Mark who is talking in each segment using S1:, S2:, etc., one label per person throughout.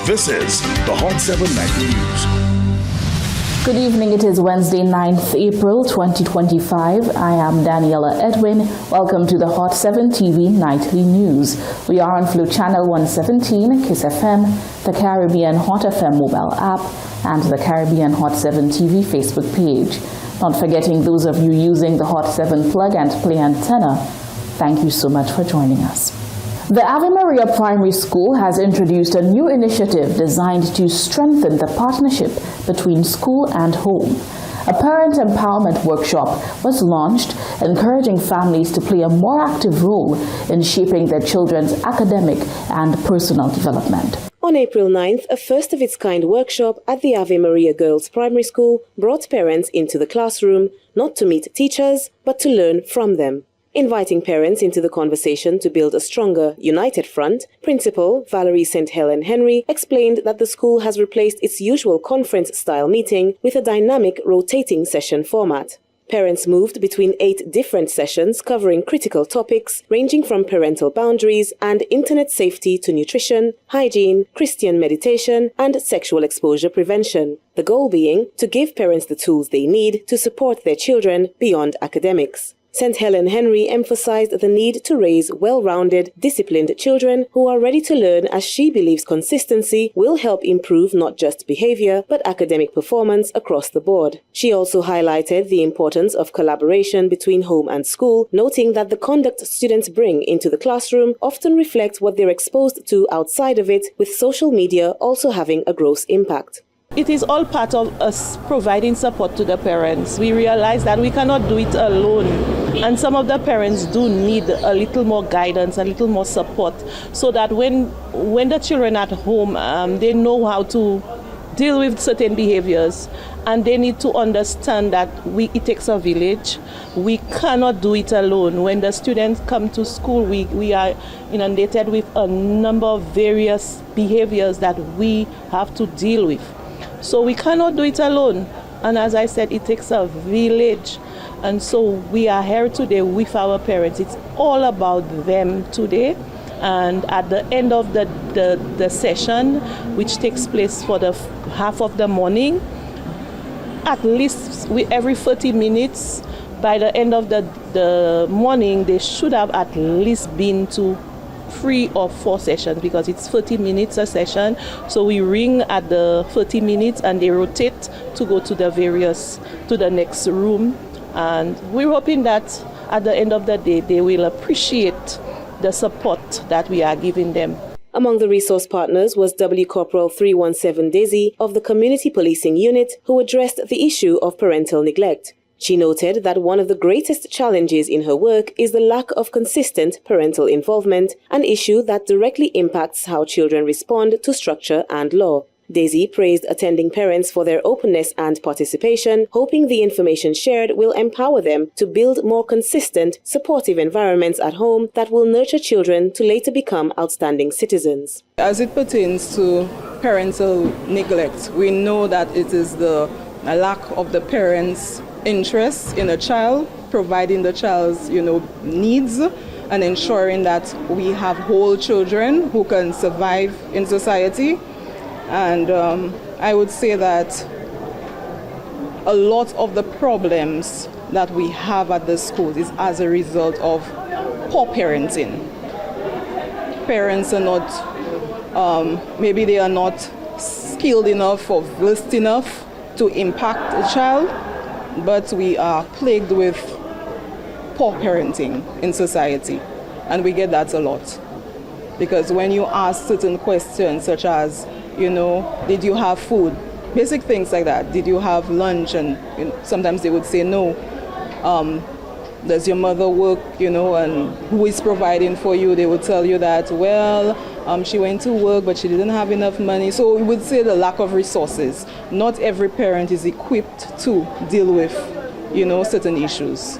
S1: This is the Hot 7 Nightly News.
S2: Good evening. It is Wednesday, 9th April 2025. I am Daniela Edwin. Welcome to the Hot 7 TV Nightly News. We are on Flu Channel 117, Kiss FM, the Caribbean Hot FM mobile app, and the Caribbean Hot 7 TV Facebook page. Not forgetting those of you using the Hot 7 plug and play antenna. Thank you so much for joining us. The Ave Maria Primary School has introduced a new initiative designed to strengthen the partnership between school and home. A parent empowerment workshop was launched, encouraging families to play a more active role in shaping their children's academic and personal development.
S3: On April 9th, a first-of-its-kind workshop at the Ave Maria Girls Primary School brought parents into the classroom, not to meet teachers, but to learn from them. Inviting parents into the conversation to build a stronger, united front, Principal Valerie St. Helen Henry explained that the school has replaced its usual conference-style meeting with a dynamic rotating session format. Parents moved between 8 different sessions covering critical topics ranging from parental boundaries and internet safety to nutrition, hygiene, Christian meditation, and sexual exposure prevention. The goal being to give parents the tools they need to support their children beyond academics. St. Helen Henry emphasized the need to raise well-rounded, disciplined children who are ready to learn, as she believes consistency will help improve not just behavior but academic performance across the board. She also highlighted the importance of collaboration between home and school, noting that the conduct students bring into the classroom often reflects what they're exposed to outside of it, with social media also having a gross impact.
S4: It is all part of us providing support to the parents. We realize that we cannot do it alone. And some of the parents do need a little more guidance, a little more support, so that when the children at home, they know how to deal with certain behaviors, and they need to understand that it takes a village. We cannot do it alone. When the students come to school, we are inundated with a number of various behaviors that we have to deal with. So we cannot do it alone. And as I said, it takes a village. And so we are here today with our parents. It's all about them today. And at the end of the session, which takes place for the half of the morning, at least every 30 minutes, by the end of the morning, they should have at least been to 3 or 4 sessions, because it's 30 minutes a session. So we ring at the 30 minutes and they rotate to go to the next room. And we're hoping that at the end of the day, they will appreciate the support that we are giving them.
S3: Among the resource partners was W Corporal 317 Daisy of the Community Policing Unit, who addressed the issue of parental neglect. She noted that one of the greatest challenges in her work is the lack of consistent parental involvement, an issue that directly impacts how children respond to structure and law. Daisy praised attending parents for their openness and participation, hoping the information shared will empower them to build more consistent, supportive environments at home that will nurture children to later become outstanding citizens.
S5: As it pertains to parental neglect, we know that it is the lack of the parents' interest in a child, providing the child's needs, and ensuring that we have whole children who can survive in society. And I would say that a lot of the problems that we have at the schools is as a result of poor parenting. Parents are not, maybe they are not skilled enough or versed enough to impact a child, but we are plagued with poor parenting in society, and we get that a lot. Because when you ask certain questions such as, did you have food? Basic things like that. Did you have lunch? And sometimes they would say no. Does your mother work, and who is providing for you? They would tell you that, she went to work, but she didn't have enough money. So we would say the lack of resources. Not every parent is equipped to deal with, certain issues.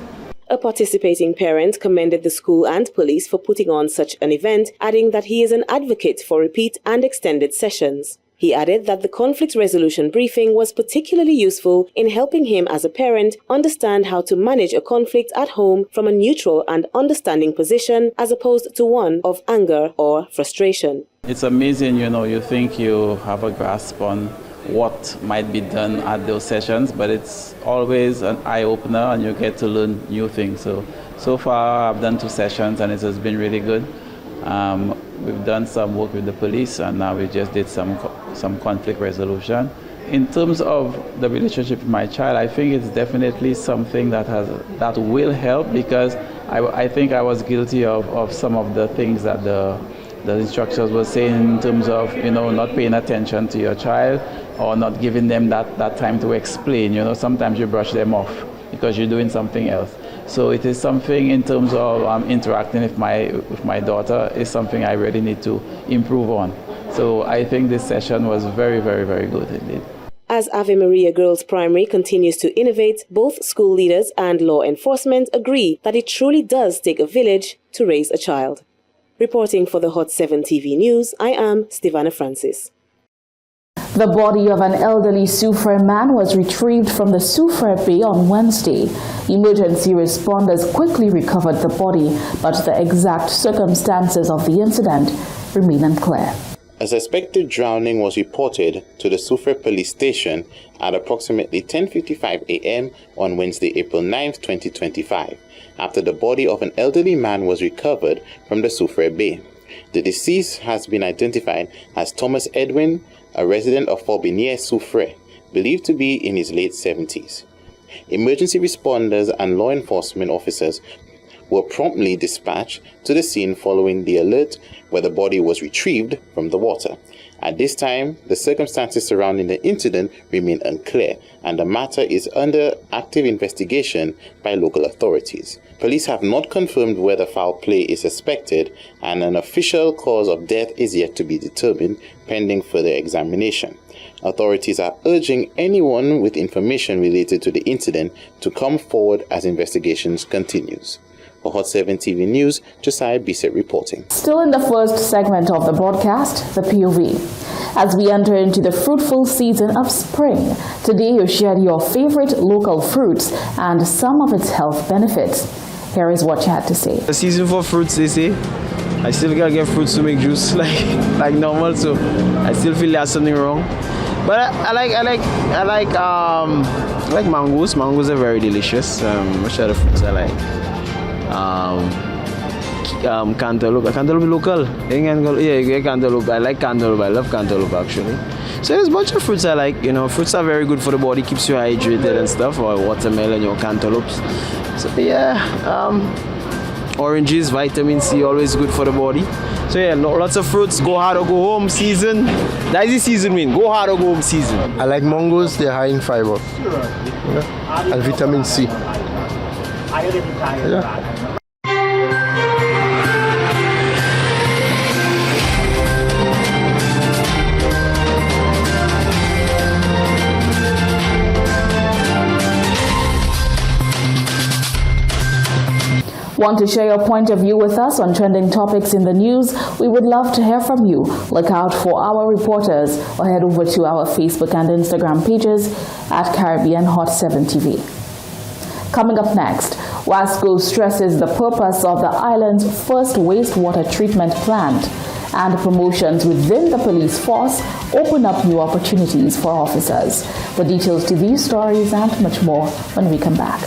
S3: A participating parent commended the school and police for putting on such an event, adding that he is an advocate for repeat and extended sessions. He added that the conflict resolution briefing was particularly useful in helping him as a parent understand how to manage a conflict at home from a neutral and understanding position as opposed to one of anger or frustration.
S6: It's amazing, you think you have a grasp on what might be done at those sessions, but it's always an eye-opener and you get to learn new things. So far I've done 2 sessions and it has been really good. We've done some work with the police and now we just did some conflict resolution. In terms of the relationship with my child, I think it's definitely something that will help, because I think I was guilty of some of the things that the instructors were saying in terms of not paying attention to your child or not giving them that time to explain. Sometimes you brush them off because you're doing something else. So it is something in terms of interacting with my daughter is something I really need to improve on. So I think this session was very, very, very good indeed.
S3: As Ave Maria Girls Primary continues to innovate, both school leaders and law enforcement agree that it truly does take a village to raise a child. Reporting for the Hot 7 TV News, I am Stevana Francis.
S2: The body of an elderly Soufrière man was retrieved from the Soufrière Bay on Wednesday. Emergency responders quickly recovered the body, but the exact circumstances of the incident remain unclear.
S7: A suspected drowning was reported to the Soufrière police station at approximately 10:55 a.m. on Wednesday, April 9, 2025, after the body of an elderly man was recovered from the Soufrière Bay. The deceased has been identified as Thomas Edwin, a resident of Forbinier-Soufrière, believed to be in his late 70s. Emergency responders and law enforcement officers were promptly dispatched to the scene following the alert, where the body was retrieved from the water. At this time, the circumstances surrounding the incident remain unclear, and the matter is under active investigation by local authorities. Police have not confirmed whether foul play is suspected, and an official cause of death is yet to be determined, pending further examination. Authorities are urging anyone with information related to the incident to come forward as investigations continues. For Hot 7 TV News, Josiah Bissett reporting.
S2: Still in the first segment of the broadcast, the POV. As we enter into the fruitful season of spring, today you share your favorite local fruits and some of its health benefits. Here is what you had to say.
S8: The season for fruits, they say. I still gotta get fruits to make juice like normal, so I still feel there's something wrong. But I like mangoes. Mangoes are very delicious. Which other fruits I like? Cantaloupe. Cantaloupe is local. Yeah, cantaloupe. I like cantaloupe. I love cantaloupe actually. So there's a bunch of fruits I like. Fruits are very good for the body, keeps you hydrated and stuff. Or watermelon, cantaloupes. So yeah, oranges, vitamin C, always good for the body. So yeah, lots of fruits. Go hard or go home season. That is the season mean. Go hard or go home season.
S9: I like mangoes. They're high in fiber. Yeah. And vitamin C. Yeah.
S2: Want to share your point of view with us on trending topics in the news? We would love to hear from you. Look out for our reporters or head over to our Facebook and Instagram pages at Caribbean Hot 7 TV. Coming up next, Wasco stresses the purpose of the island's first wastewater treatment plant, and promotions within the police force open up new opportunities for officers. The details to these stories and much more when we come back.